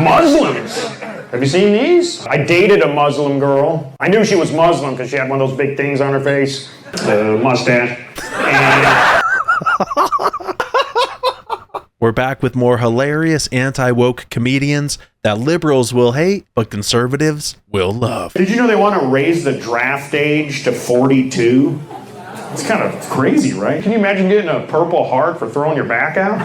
Muslims. Have you seen these? I dated a Muslim girl. I knew she was Muslim because she had one of those big things on her face, the mustache. And we're back with more hilarious anti-woke comedians that liberals will hate, but conservatives will love. Did you know they want to raise the draft age to 42? It's kind of crazy, right? Can you imagine getting a Purple Heart for throwing your back out?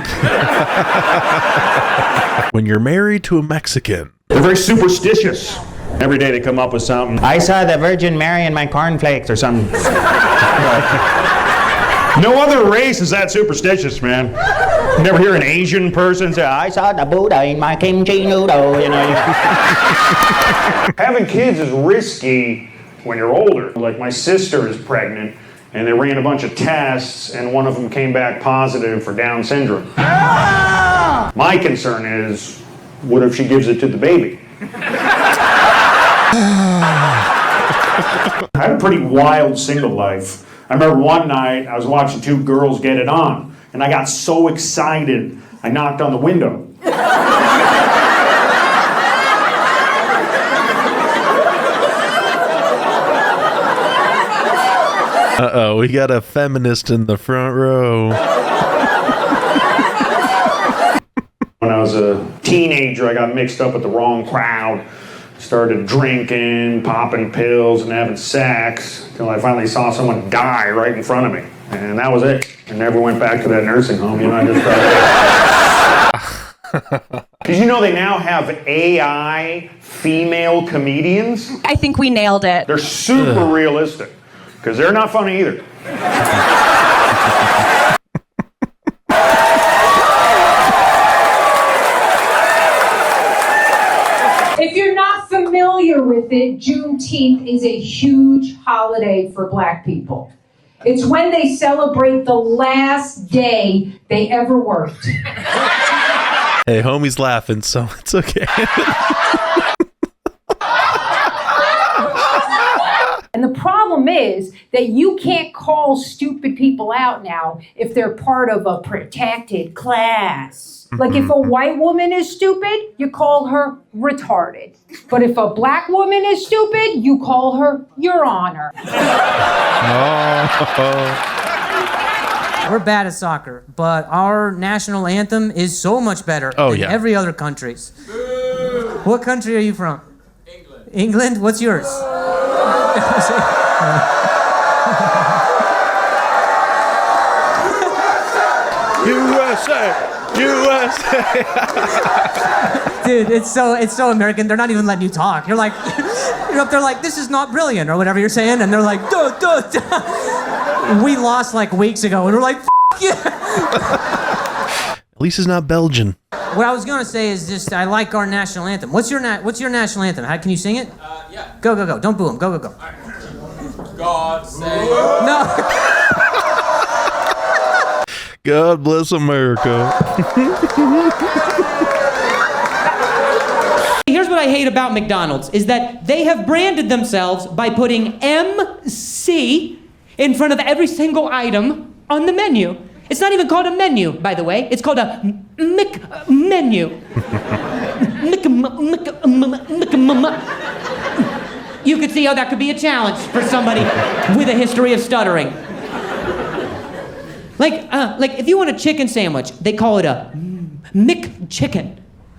When you're married to a Mexican. They're very superstitious. Every day they come up with something. I saw the Virgin Mary in my cornflakes or something. No other race is that superstitious, man. You never hear an Asian person say, I saw the Buddha in my kimchi noodle, you know. Having kids is risky when you're older. Like my sister is pregnant, and they ran a bunch of tests, and one of them came back positive for Down syndrome. Ah! My concern is, what if she gives it to the baby? I had a pretty wild single life. I remember one night I was watching two girls get it on, and I got so excited I knocked on the window. Uh-oh, we got a feminist in the front row. When I was a teenager, I got mixed up with the wrong crowd. Started drinking, popping pills, and having sex until I finally saw someone die right in front of me. And that was it. I never went back to that nursing home. You know, I just Did you know they now have AI female comedians? I think we nailed it. They're super realistic, because they're not funny either. If you're not familiar with it, Juneteenth is a huge holiday for Black people. It's when they celebrate the last day they ever worked. Hey, homie's laughing, so it's okay. And the problem is that you can't call stupid people out now if they're part of a protected class. Like if a white woman is stupid, you call her retarded. But if a Black woman is stupid, you call her Your Honor. We're bad at soccer, but our national anthem is so much better than every other country's. What country are you from? England. England? What's yours? USA! USA! Dude, it's so American. They're not even letting you talk. You're like, you're up there like, this is not brilliant or whatever you're saying, and they're like, duh, duh, duh. We lost like weeks ago, and we're like, F yeah. At least it's not Belgian. What I was gonna say is just, I like our national anthem. What's your national anthem? How can you sing it? Yeah. Go, go, go. Don't boo him. Go, go, go. All right. God save. No. God bless America. Here's what I hate about McDonald's, is that they have branded themselves by putting MC in front of every single item on the menu. It's not even called a menu, by the way. It's called a menu. You could see how that could be a challenge for somebody with a history of stuttering. Like if you want a chicken sandwich, they call it a McChicken.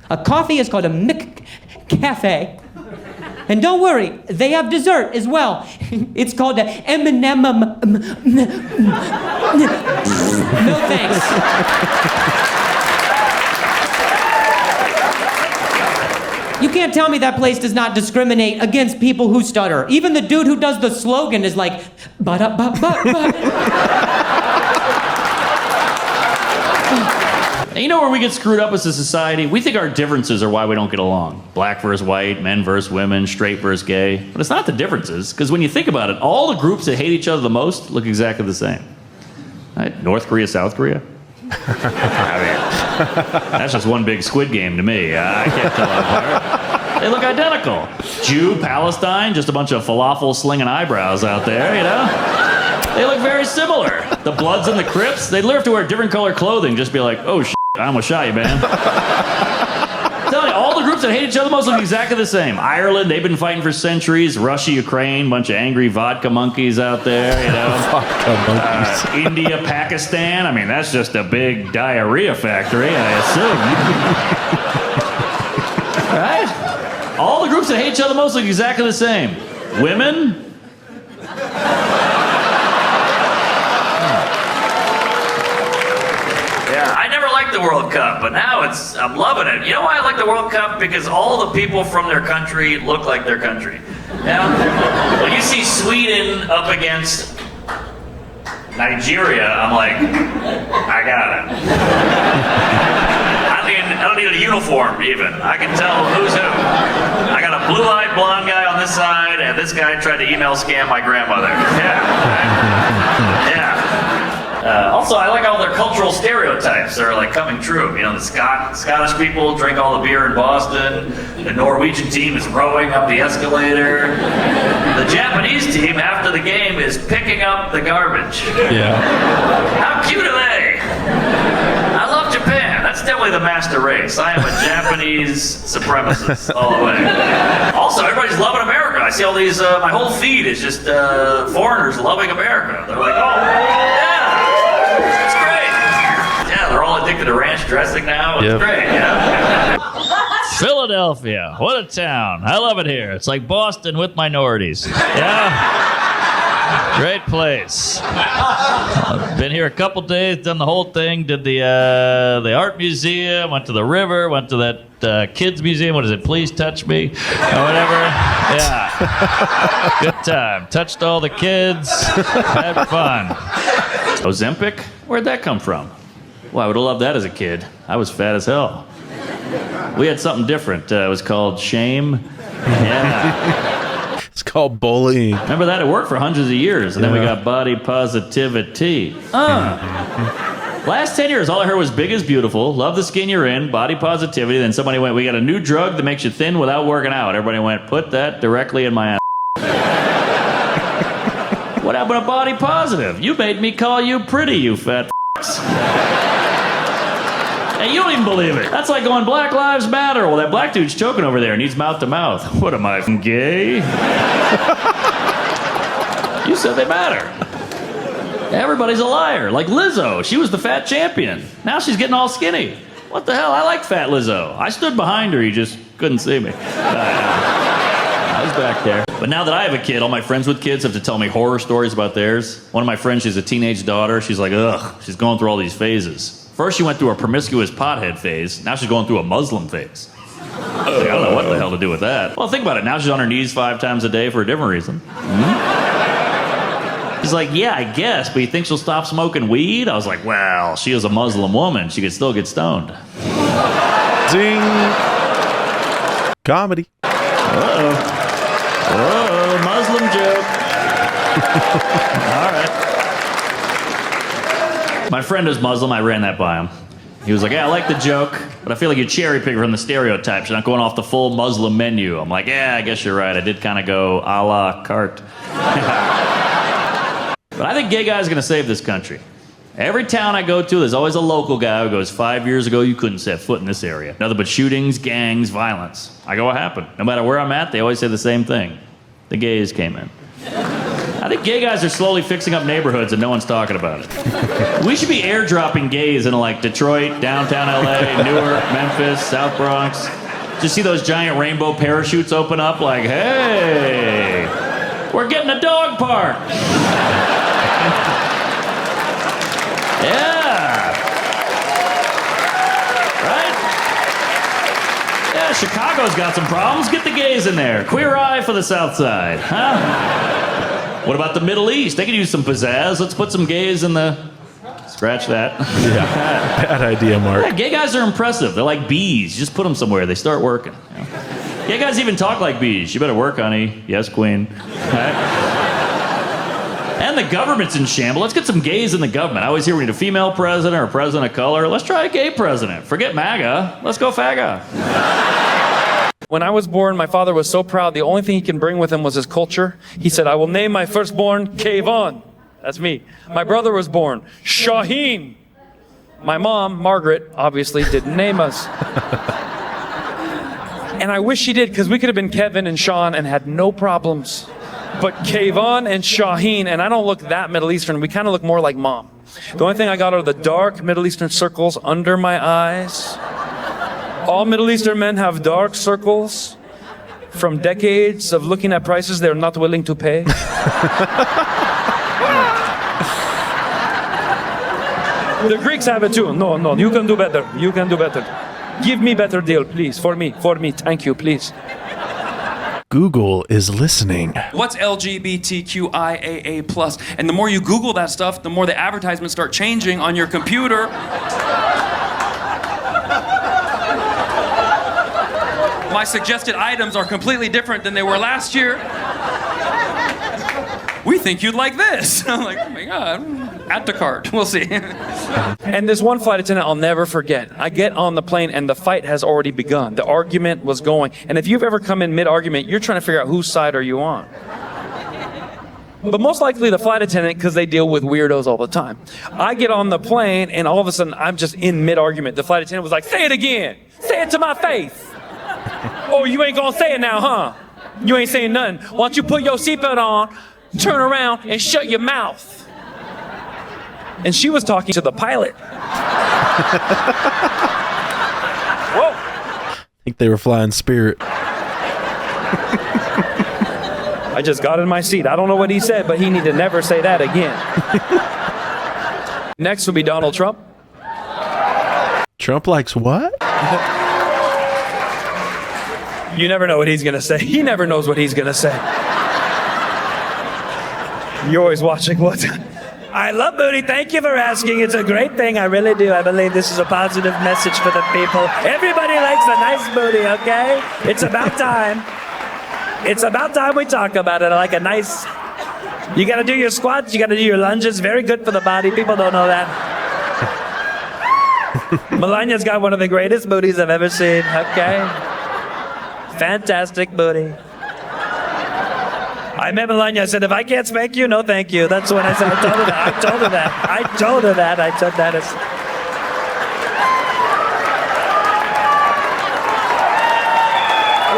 A coffee is called a McCafe. And don't worry, they have dessert as well. It's called a M&M. No thanks. You can't tell me that place does not discriminate against people who stutter. Even the dude who does the slogan is like, You know where we get screwed up as a society? We think our differences are why we don't get along. Black versus white, men versus women, straight versus gay. But it's not the differences, because when you think about it, all the groups that hate each other the most look exactly the same. Right? North Korea, South Korea. I mean, that's just one big Squid Game to me. I can't tell them apart. They look identical. Jew, Palestine, just a bunch of falafel slinging eyebrows out there, you know? They look very similar. The Bloods and the Crips, they'd literally have to wear different color clothing, just be like, oh, shit, I almost shot you, man. I'm telling you, all the groups groups that hate each other most look exactly the same. Ireland, they've been fighting for centuries. Russia, Ukraine, bunch of angry vodka monkeys out there, you know. Vodka monkeys. India, Pakistan, I mean, that's just a big diarrhea factory, I assume. Right? All the groups that hate each other most look exactly the same. Women. Yeah, I never liked the World Cup, but now I'm loving it. You know why I like the World Cup? Because all the people from their country look like their country. Yeah? When you see Sweden up against Nigeria, I'm like, I got it. I don't need a uniform even. I can tell who's who. I got a blue-eyed blonde guy on this side, and this guy tried to email scam my grandmother. Yeah. Yeah. Also, I like all their cultural stereotypes that are like coming true. You know, the Scottish people drink all the beer in Boston. The Norwegian team is rowing up the escalator. The Japanese team, after the game, is picking up the garbage. Yeah. How cute are they? I love Japan. That's definitely the master race. I am a Japanese supremacist all the way. Also, everybody's loving America. I see all these, my whole feed is just foreigners loving America. They're like, oh, yeah. It's great. Yeah, they're all addicted to ranch dressing now. It's great, yeah. Philadelphia, what a town. I love it here. It's like Boston with minorities. Yeah. Great place. I've been here a couple days, done the whole thing, did the art museum, went to the river, went to that kids museum. What is it? Please touch me, or whatever. Yeah. Good time. Touched all the kids. Had fun. Ozempic? Where'd that come from? Well, I would have loved that as a kid. I was fat as hell. We had something different. It was called shame. Yeah. It's called bullying. Remember that? It worked for hundreds of years. And then we got body positivity. Last 10 years, all I heard was big is beautiful, love the skin you're in, body positivity. Then somebody went, we got a new drug that makes you thin without working out. Everybody went, put that directly in my ass. What happened to body positive? You made me call you pretty, you fat f***s. Hey, you don't even believe it. That's like going Black Lives Matter. Well, that black dude's choking over there and he's mouth to mouth. What am I, gay? You said they matter. Everybody's a liar. Like Lizzo, she was the fat champion. Now she's getting all skinny. What the hell? I like fat Lizzo. I stood behind her, you just couldn't see me. I was back there. But now that I have a kid, all my friends with kids have to tell me horror stories about theirs. One of my friends, she's a teenage daughter. She's like, ugh, she's going through all these phases. First, she went through a promiscuous pothead phase. Now she's going through a Muslim phase. I don't know what the hell to do with that. Well, think about it. Now she's on her knees 5 times a day for a different reason. He's like, yeah, I guess, but you think she'll stop smoking weed? I was like, well, she is a Muslim woman. She could still get stoned. Zing. Comedy. Uh-oh. Whoa, Muslim joke. All right. My friend is Muslim. I ran that by him. He was like, yeah, I like the joke, but I feel like you cherry pick from the stereotypes. You're not going off the full Muslim menu. I'm like, yeah, I guess you're right. I did kind of go a la carte. But I think gay guys are going to save this country. Every town I go to, there's always a local guy who goes, 5 years ago, you couldn't set foot in this area. Nothing but shootings, gangs, violence. I go, what happened? No matter where I'm at, they always say the same thing. The gays came in. I think gay guys are slowly fixing up neighborhoods and no one's talking about it. We should be airdropping gays into like Detroit, downtown LA, Newark, Memphis, South Bronx. Just see those giant rainbow parachutes open up like, hey, we're getting a dog park. Yeah. Right? Yeah, Chicago's got some problems. Get the gays in there. Queer eye for the South Side, huh? What about the Middle East? They could use some pizzazz. Let's put some gays in the... Scratch that. Yeah, bad idea, Mark. Yeah, gay guys are impressive. They're like bees. You just put them somewhere. They start working. You know? Gay guys even talk like bees. You better work, honey. Yes, queen. Right? And the government's in shambles. Let's get some gays in the government. I always hear we need a female president or a president of color. Let's try a gay president. Forget MAGA. Let's go FAGA. When I was born, my father was so proud the only thing he can bring with him was his culture. He said, I will name my firstborn Kayvon. That's me. My brother was born Shaheen. My mom, Margaret, obviously didn't name us. And I wish she did, because we could have been Kevin and Sean and had no problems. But Kayvon and Shaheen, and I don't look that Middle Eastern, we kind of look more like mom. The only thing I got are the dark Middle Eastern circles under my eyes. All Middle Eastern men have dark circles from decades of looking at prices they're not willing to pay. The Greeks have it too. No, you can do better. You can do better. Give me better deal, please. For me. Thank you, please. Google is listening. What's LGBTQIAA+? And the more you Google that stuff, the more the advertisements start changing on your computer. My suggested items are completely different than they were last year. We think you'd like this. I'm like, oh my God, add to cart. We'll see. And this one flight attendant I'll never forget. I get on the plane and the fight has already begun. The argument was going. And if you've ever come in mid-argument, you're trying to figure out whose side are you on. But most likely the flight attendant, because they deal with weirdos all the time. I get on the plane and all of a sudden I'm just in mid-argument. The flight attendant was like, say it again. Say it to my face. Oh, you ain't gonna say it now, huh? You ain't saying nothing. Why don't you put your seatbelt on, turn around, and shut your mouth? And she was talking to the pilot. Whoa. I think they were flying Spirit. I just got in my seat. I don't know what he said, but he need to never say that again. Next will be Donald Trump. Trump likes what? You never know what he's gonna say. He never knows what he's gonna say. You're always watching what? I love booty. Thank you for asking. It's a great thing. I really do. I believe this is a positive message for the people. Everybody likes a nice booty, okay? It's about time. It's about time we talk about it. I like a nice... You gotta do your squats. You gotta do your lunges. Very good for the body. People don't know that. Melania's got one of the greatest booties I've ever seen, okay? Fantastic booty. I met Melania. I said, if I can't spank you, no thank you. That's what I said. I told her that. I took that as...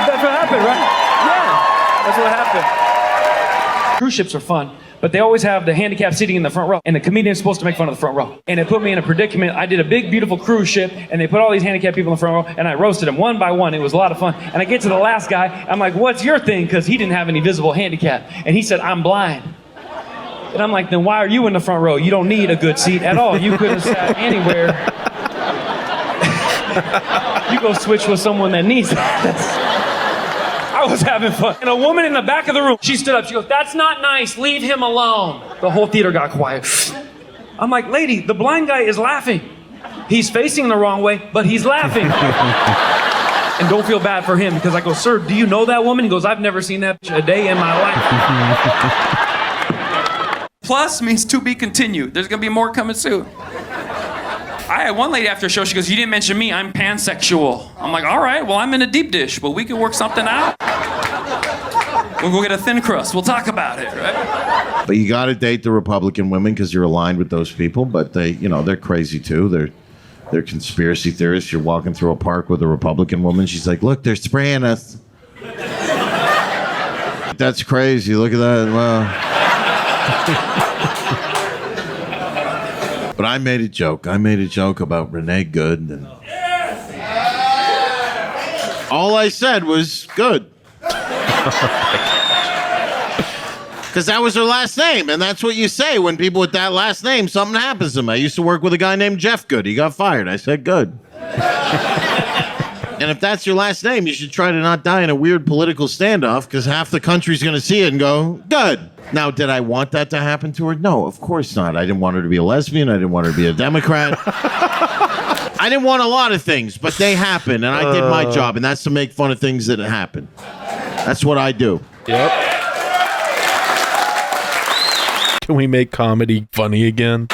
That's what happened, right? Yeah, that's what happened. Cruise ships are fun, but they always have the handicapped seating in the front row, and the comedian's supposed to make fun of the front row. And it put me in a predicament. I did a big, beautiful cruise ship, and they put all these handicapped people in the front row, and I roasted them one by one. It was a lot of fun. And I get to the last guy. I'm like, what's your thing? Because he didn't have any visible handicap. And he said, I'm blind. And I'm like, then why are you in the front row? You don't need a good seat at all. You could have sat anywhere. You go switch with someone that needs it. I was having fun. And a woman in the back of the room, she stood up. She goes, that's not nice. Leave him alone. The whole theater got quiet. I'm like, lady, the blind guy is laughing. He's facing the wrong way, but he's laughing. And don't feel bad for him, because I go, sir, do you know that woman? He goes, I've never seen that a day in my life. Plus means to be continued. There's gonna be more coming soon. I had one lady after a show, she goes, you didn't mention me, I'm pansexual. I'm like, all right, well, I'm in a deep dish, but we can work something out. We'll go get a thin crust, we'll talk about it, right? But you gotta date the Republican women because you're aligned with those people, but they, they're crazy too. They're conspiracy theorists. You're walking through a park with a Republican woman, she's like, look, they're spraying us. That's crazy, look at that, wow. But I made a joke. About Renee Good. And all I said was good. Because that was her last name. And that's what you say when people with that last name, something happens to them. I used to work with a guy named Jeff Good. He got fired. I said good. And if that's your last name, you should try to not die in a weird political standoff, because half the country's going to see it and go, good. Now, did I want that to happen to her? No, of course not. I didn't want her to be a lesbian. I didn't want her to be a Democrat. I didn't want a lot of things, but they happen, and I did my job, and that's to make fun of things that happen. That's what I do. Yep. Can we make comedy funny again?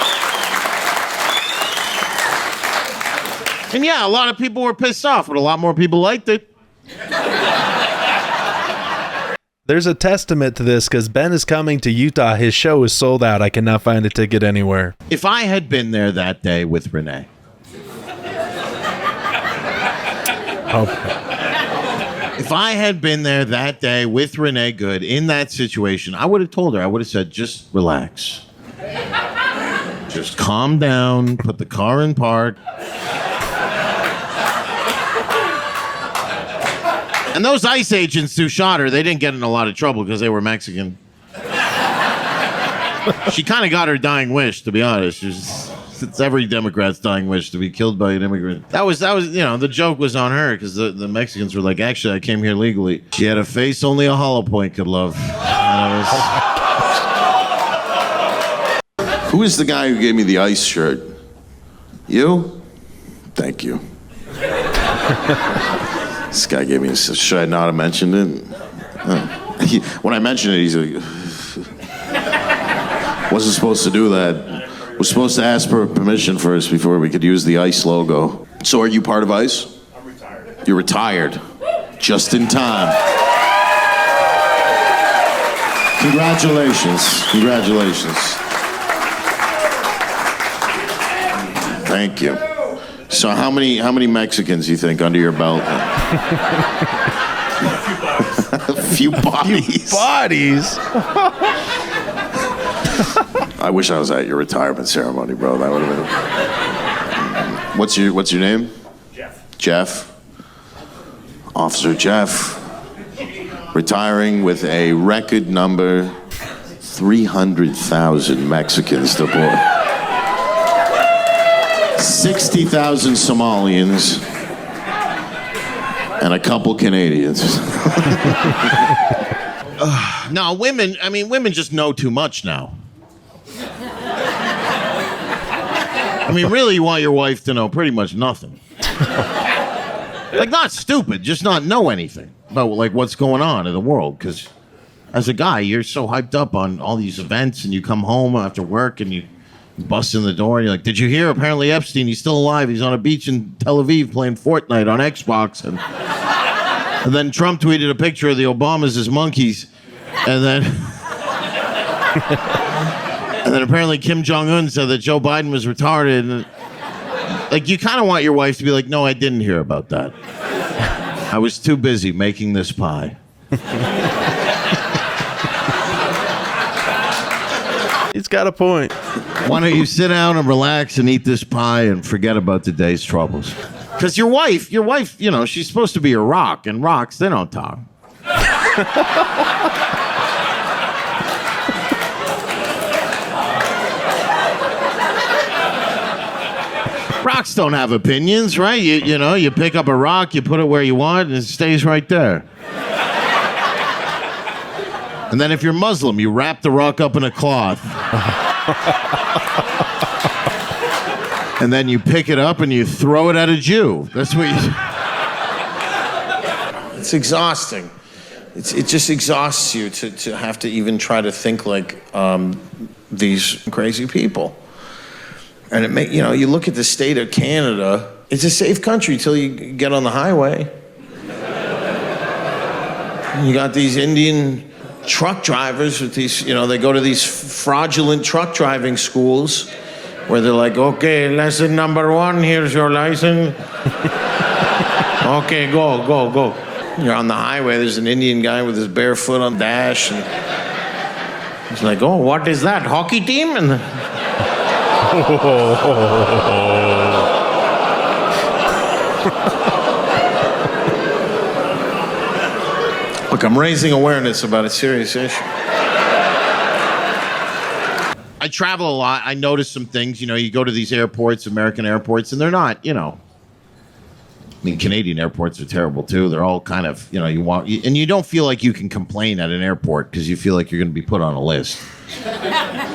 And yeah, a lot of people were pissed off, but a lot more people liked it. There's a testament to this because Ben is coming to Utah. His show is sold out. I cannot find a ticket anywhere. If I had been there that day with Renee. Oh. If I had been there that day with Renee Good in that situation, I would have told her, I would have said, just relax. Just calm down, put the car in park. And those ICE agents who shot her, they didn't get in a lot of trouble because they were Mexican. She kind of got her dying wish, to be honest. It's every Democrat's dying wish to be killed by an immigrant. That was, the joke was on her because the Mexicans were like, actually, I came here legally. She had a face only a hollow point could love. Who is the guy who gave me the ICE shirt? You? Thank you. This guy gave me this. Should I not have mentioned it? When I mentioned it, he's like, wasn't supposed to do that. Was supposed to ask for permission first before we could use the ICE logo. So are you part of ICE? I'm retired. You're retired. Just in time. Congratulations. Congratulations. Thank you. So how many Mexicans do you think under your belt? A few bodies. Bodies. I wish I was at your retirement ceremony, bro. That would have been. What's your name? Jeff. Officer Jeff. Retiring with a record number 300,000 Mexicans deployed. 60,000 Somalians. And a couple Canadians. No, women just know too much now. I mean, really, you want your wife to know pretty much nothing. Like, not stupid, just not know anything about, like, what's going on in the world. Because as a guy, you're so hyped up on all these events, and you come home after work, and you bust in the door, and you're like, did you hear? Apparently Epstein, he's still alive. He's on a beach in Tel Aviv playing Fortnite on Xbox. And then Trump tweeted a picture of the Obamas as monkeys. And then... And then apparently Kim Jong-un said that Joe Biden was retarded. And, like, you kind of want your wife to be like, no, I didn't hear about that. I was too busy making this pie. He's got a point. Why don't you sit down and relax and eat this pie and forget about today's troubles? Because your wife, she's supposed to be a rock, and rocks, they don't talk. Rocks don't have opinions, right? You pick up a rock, you put it where you want, and it stays right there. And then if you're Muslim, you wrap the rock up in a cloth. And then you pick it up and you throw it at a Jew. That's what you... It's exhausting. It just exhausts you to have to even try to think like these crazy people. And you look at the state of Canada, it's a safe country till you get on the highway. You got these Indian truck drivers with these, they go to these fraudulent truck driving schools where they're like, okay, lesson number 1, here's your license. Okay, go. You're on the highway, there's an Indian guy with his bare foot on the dash, and he's like, oh, what is that, hockey team? And look, I'm raising awareness about a serious issue. I travel a lot. I notice some things. You go to these airports, American airports, and they're not, Canadian airports are terrible too. They're all kind of, and you don't feel like you can complain at an airport because you feel like you're going to be put on a list.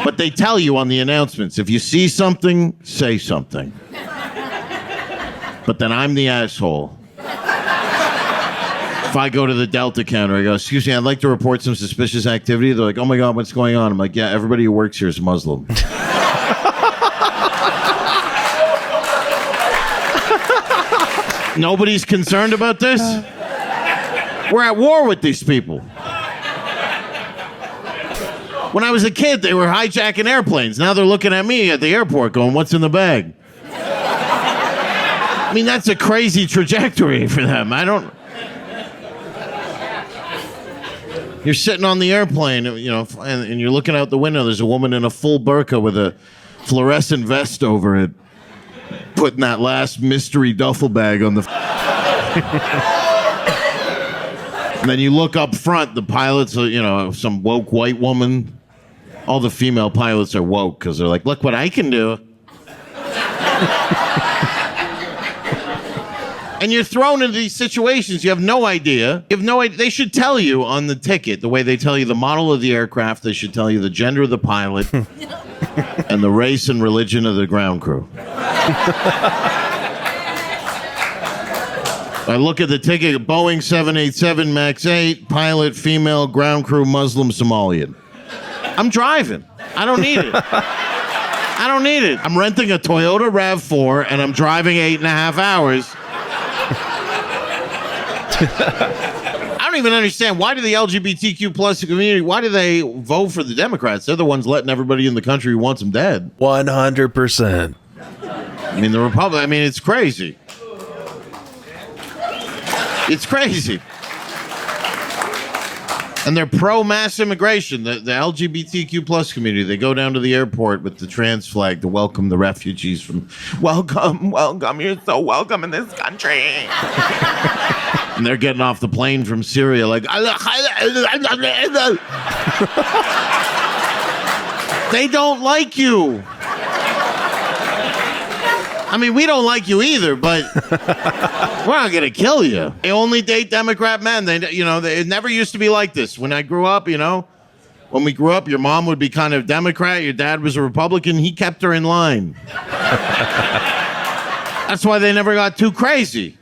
But they tell you on the announcements, if you see something, say something. But then I'm the asshole. If I go to the Delta counter, I go, excuse me, I'd like to report some suspicious activity. They're like, oh my God, what's going on? I'm like, yeah, everybody who works here is Muslim. Nobody's concerned about this? We're at war with these people. When I was a kid, they were hijacking airplanes. Now they're looking at me at the airport going, what's in the bag? That's a crazy trajectory for them. You're sitting on the airplane, you know, and you're looking out the window. There's a woman in a full burqa with a fluorescent vest over it, putting that last mystery duffel bag on the... And then you look up front, the pilots are, you know, some woke white woman. All the female pilots are woke because they're like, look what I can do. And you're thrown into these situations. You have no idea. You have no idea. They should tell you on the ticket, the way they tell you the model of the aircraft, they should tell you the gender of the pilot and the race and religion of the ground crew. I look at the ticket, Boeing 787 MAX 8, pilot, female, ground crew, Muslim, Somalian. I'm driving. I don't need it. I don't need it. I'm renting a Toyota RAV4 and I'm driving 8.5 hours. I don't even understand. Why do the LGBTQ plus community, why do they vote for the Democrats? They're the ones letting everybody in the country who wants them dead. 100%. I mean, the Republic, I mean, it's crazy. It's crazy. And they're pro-mass immigration. The LGBTQ plus community, they go down to the airport with the trans flag to welcome the refugees from, welcome, welcome, you're so welcome in this country. And they're getting off the plane from Syria like, they don't like you. I mean, we don't like you either, but we're not going to kill you. They only date Democrat men. It never used to be like this. When I grew up, when we grew up, your mom would be kind of Democrat, your dad was a Republican. He kept her in line. That's why they never got too crazy.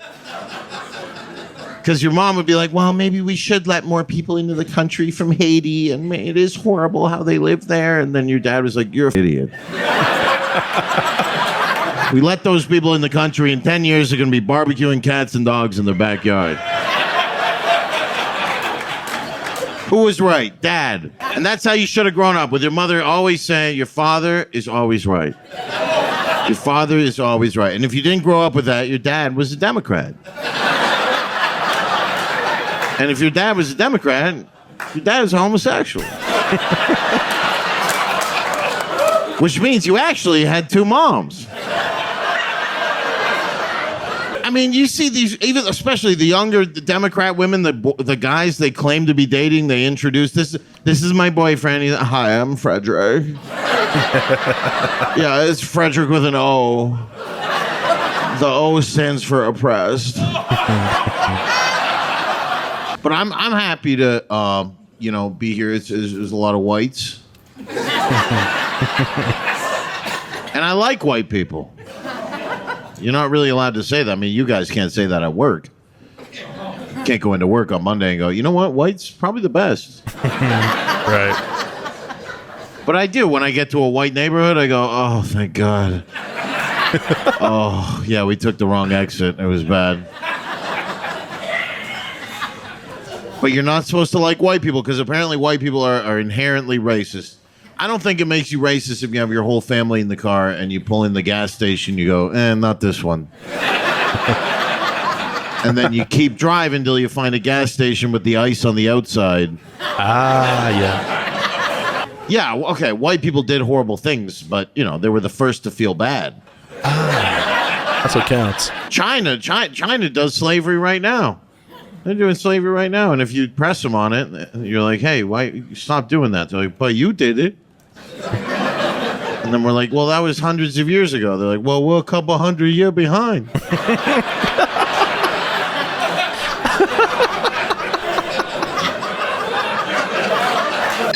Because your mom would be like, well, maybe we should let more people into the country from Haiti, and it is horrible how they live there. And then your dad was like, you're an idiot. We let those people in the country, in 10 years, they're going to be barbecuing cats and dogs in their backyard. Who was right? Dad. And that's how you should have grown up, with your mother always saying, your father is always right. Your father is always right. And if you didn't grow up with that, your dad was a Democrat. And if your dad was a Democrat, your dad was a homosexual. Which means you actually had two moms. I mean, you see these, even especially the younger Democrat women, the guys they claim to be dating, they introduce this is my boyfriend. He's, hi, I'm Frederick. Yeah, it's Frederick with an O. The O stands for oppressed. But I'm happy to be here. There's a lot of whites. And I like white people. You're not really allowed to say that. I mean, you guys can't say that at work. Can't go into work on Monday and go, you know what? White's probably the best. Right. But I do. When I get to a white neighborhood, I go, oh, thank God. Oh, yeah, we took the wrong exit. It was bad. But you're not supposed to like white people because apparently white people are inherently racist. I don't think it makes you racist if you have your whole family in the car and you pull in the gas station, you go, not this one. And then you keep driving till you find a gas station with the ice on the outside. Ah, yeah. Yeah, okay, white people did horrible things, but, they were the first to feel bad. Ah, that's what counts. China does slavery right now. They're doing slavery right now, and if you press them on it, you're like, hey, why stop doing that? They're like, but you did it. And then we're like, well, that was hundreds of years ago. They're like, well, we're a couple hundred years behind.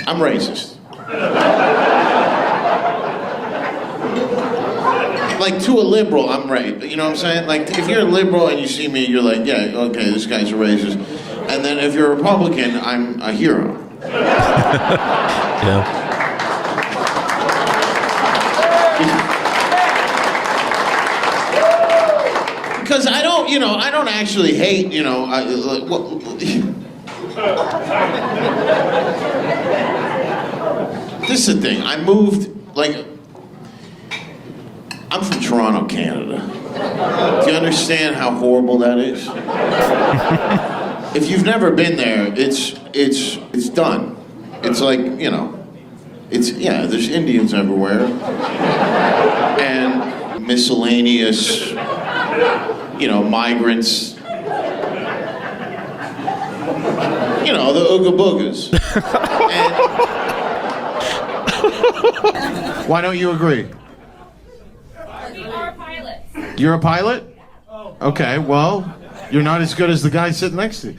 I'm racist. Like, to a liberal, I'm right. You know what I'm saying? Like, if you're a liberal and you see me, you're like, yeah, okay, this guy's a racist. And then if you're a Republican, I'm a hero. Yeah. Because I don't actually hate, This is the thing. I moved, I'm from Toronto, Canada. Do you understand how horrible that is? If you've never been there, it's done. It's like, you know, there's Indians everywhere. And miscellaneous, you know, migrants. You know, the Ooga Boogas. Why don't you agree? You're a pilot? Okay, well, you're not as good as the guy sitting next to you.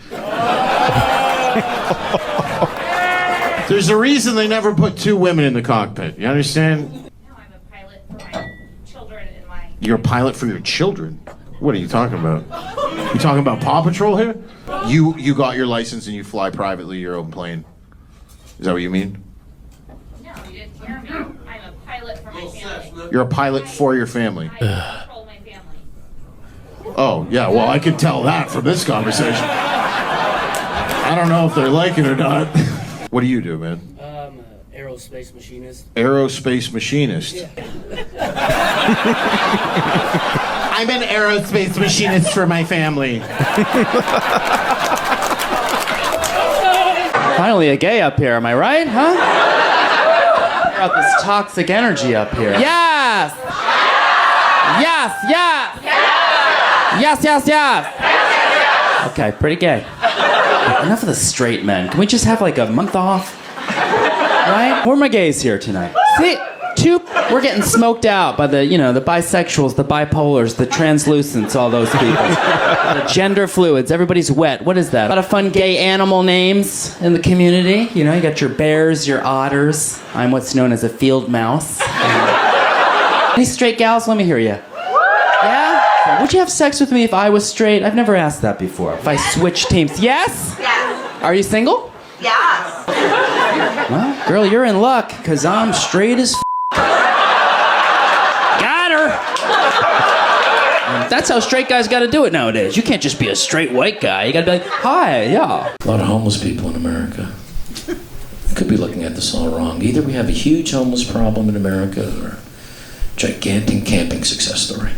There's a reason they never put two women in the cockpit. You understand? No, I'm a pilot for my children and my... You're a pilot for your children? What are you talking about? You talking about Paw Patrol here? You got your license and you fly privately your own plane. Is that what you mean? No, you didn't hear me. I'm a pilot for my family. You're a pilot for your family. I control my family. Oh, yeah, well, I could tell that from this conversation. I don't know if they like it or not. What do you do, man? I'm an aerospace machinist. Aerospace machinist. Yeah. I'm an aerospace machinist for my family. Finally a gay up here, am I right, huh? Got this toxic energy up here. Yes! Yes, yes! Yes, yes, yes! Okay, pretty gay. Enough of the straight men. Can we just have like a month off? Right? Where are my gays here tonight? See, we're getting smoked out by the, you know, the bisexuals, the bipolars, the translucents, all those people. The gender fluids, everybody's wet. What is that? A lot of fun gay animal names in the community. You know, you got your bears, your otters. I'm what's known as a field mouse. Any straight gals? Let me hear you. Yeah? Would you have sex with me if I was straight? I've never asked that before. If I switch teams. Yes? Yes. Are you single? Yes. Well, girl, you're in luck, because I'm straight as Got her! That's how straight guys gotta do it nowadays. You can't just be a straight white guy. You gotta be like, hi, yeah. A lot of homeless people in America. I could be looking at this all wrong. Either we have a huge homeless problem in America or a gigantic camping success story.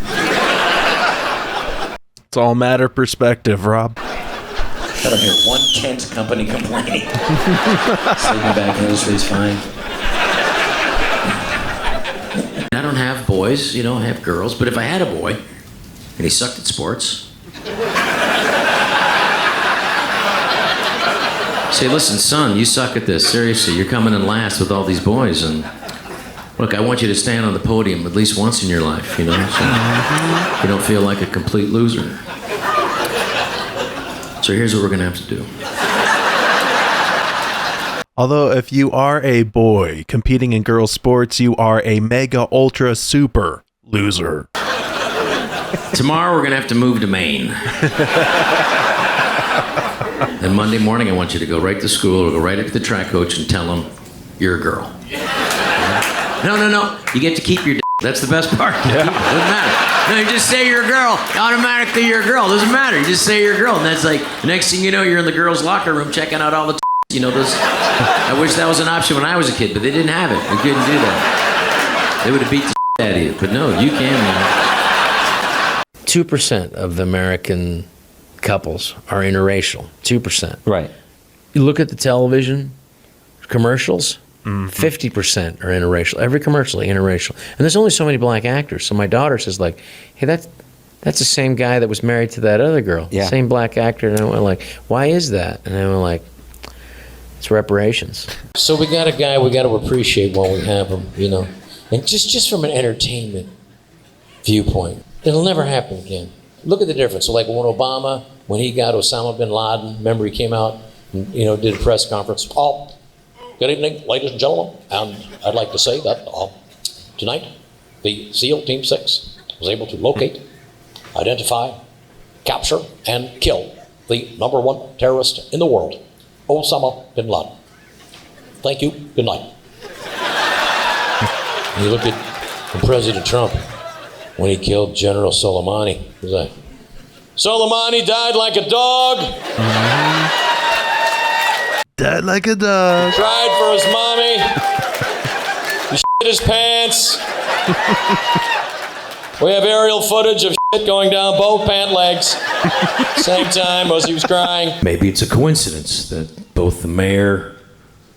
It's all matter of perspective, Rob. I don't hear one tent company complaining. Sleeping bag industry's fine. I don't have boys, you know, I have girls, but if I had a boy and he sucked at sports, say, listen, son, you suck at this. Seriously, you're coming in last with all these boys, and look, I want you to stand on the podium at least once in your life, you know, so you don't feel like a complete loser. So here's what we're gonna have to do. Although if you are a boy competing in girls' sports, you are a mega ultra super loser. Tomorrow we're gonna have to move to Maine. And Monday morning I want you to go right to school or go right up to the track coach and tell him you're a girl. No. You get to keep your That's the best part. Yeah. Doesn't matter. No, you just say you're a girl. Automatically you're a girl. Doesn't matter. You just say you're a girl. And that's like, next thing you know, you're in the girls' locker room checking out all the you know, those. I wish that was an option when I was a kid, but they didn't have it. We couldn't do that. They would have beat the out of you. But no, you can, man. 2% of the American couples are interracial. 2%. Right. You look at the television commercials, 50% are interracial. Every commercial is interracial. And there's only so many black actors. So my daughter says, like, hey, that's the same guy that was married to that other girl. Yeah. Same black actor. And I went like, why is that? And I went like, it's reparations. So we got a guy we got to appreciate while we have him, you know. And just from an entertainment viewpoint, it'll never happen again. Look at the difference. So like when Obama, when he got Osama bin Laden, remember he came out and, you know, did a press conference. Oh, good evening, ladies and gentlemen. And I'd like to say that tonight, the SEAL Team 6 was able to locate, identify, capture, and kill the #1 terrorist in the world, Osama bin Laden. Thank you. Good night. You look at President Trump when he killed General Soleimani. He was like, Soleimani died like a dog. Died like a dog. Cried for his mommy. He shit his pants. We have aerial footage of shit going down both pant legs. Same time as he was crying. Maybe it's a coincidence that both the mayor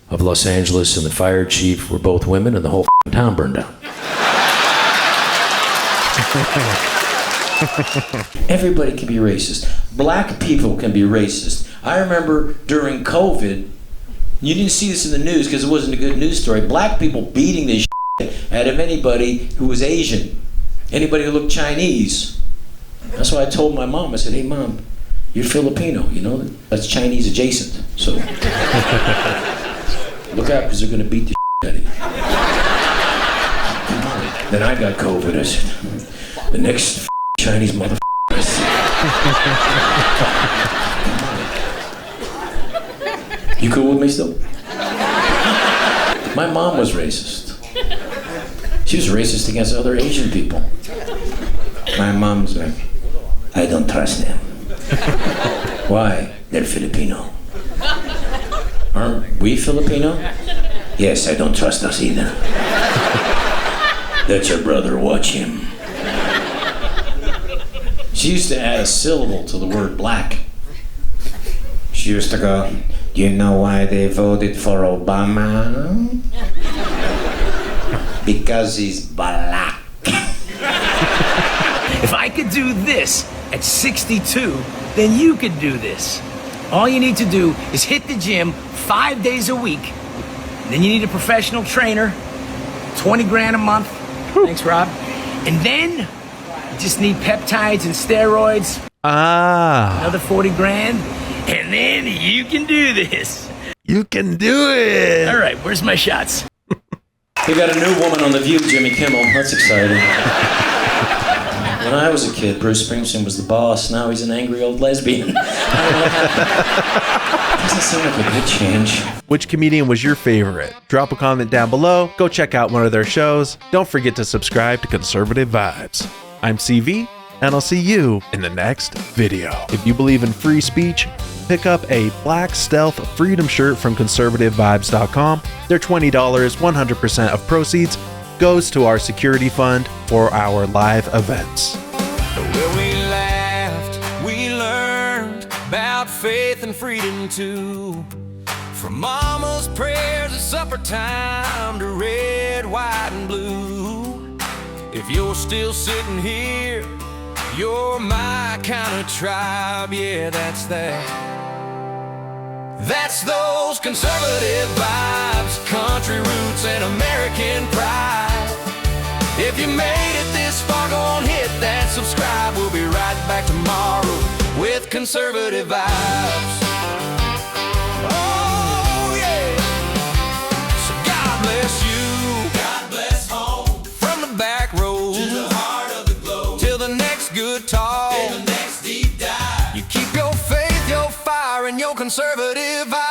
of Los Angeles and the fire chief were both women and the whole town burned down. Everybody can be racist. Black people can be racist. I remember during COVID, you didn't see this in the news because it wasn't a good news story. Black people beating the shit out of anybody who was Asian, anybody who looked Chinese. That's why I told my mom, I said, hey Mom, you're Filipino, you know, that's Chinese adjacent. So look out because they're going to beat the shit out of you. Then I got COVID. I said, the next Chinese motherfucker I see. You cool with me still? My mom was racist. She was racist against other Asian people. My mom's like, I don't trust them. Why? They're Filipino. Aren't we Filipino? Yes, I don't trust us either. That's your brother, watch him. She used to add a syllable to the word black. She used to go, do you know why they voted for Obama? Because he's black. If I could do this at 62, then you could do this. All you need to do is hit the gym 5 days a week. Then you need a professional trainer, 20 grand a month. Thanks, Rob. And then you just need peptides and steroids. Another 40 grand. And then you can do this. You can do it. All right, where's my shots? We got a new woman on The View, Jimmy Kimmel. That's exciting. When I was a kid, Bruce Springsteen was the boss. Now he's an angry old lesbian. Doesn't seem like a good change. Which comedian was your favorite? Drop a comment down below. Go check out one of their shows. Don't forget to subscribe to Conservative Vibes. I'm CV, and I'll see you in the next video. If you believe in free speech, pick up a Black Stealth Freedom shirt from conservativevibes.com. They're $20, 100% of proceeds goes to our security fund for our live events. Well, we laughed, we learned about faith and freedom too. From mama's prayers at supper time to red, white, and blue. If you're still sitting here, you're my kind of tribe, yeah, that's that. That's those conservative vibes, country roots and American pride. If you made it this far, go on, hit that subscribe. We'll be right back tomorrow with conservative vibes. Oh, yeah. So God bless you. God bless home. From the back road to the heart of the globe. Till the next good talk. Till the next deep dive. You keep your faith, your fire, and your conservative vibe.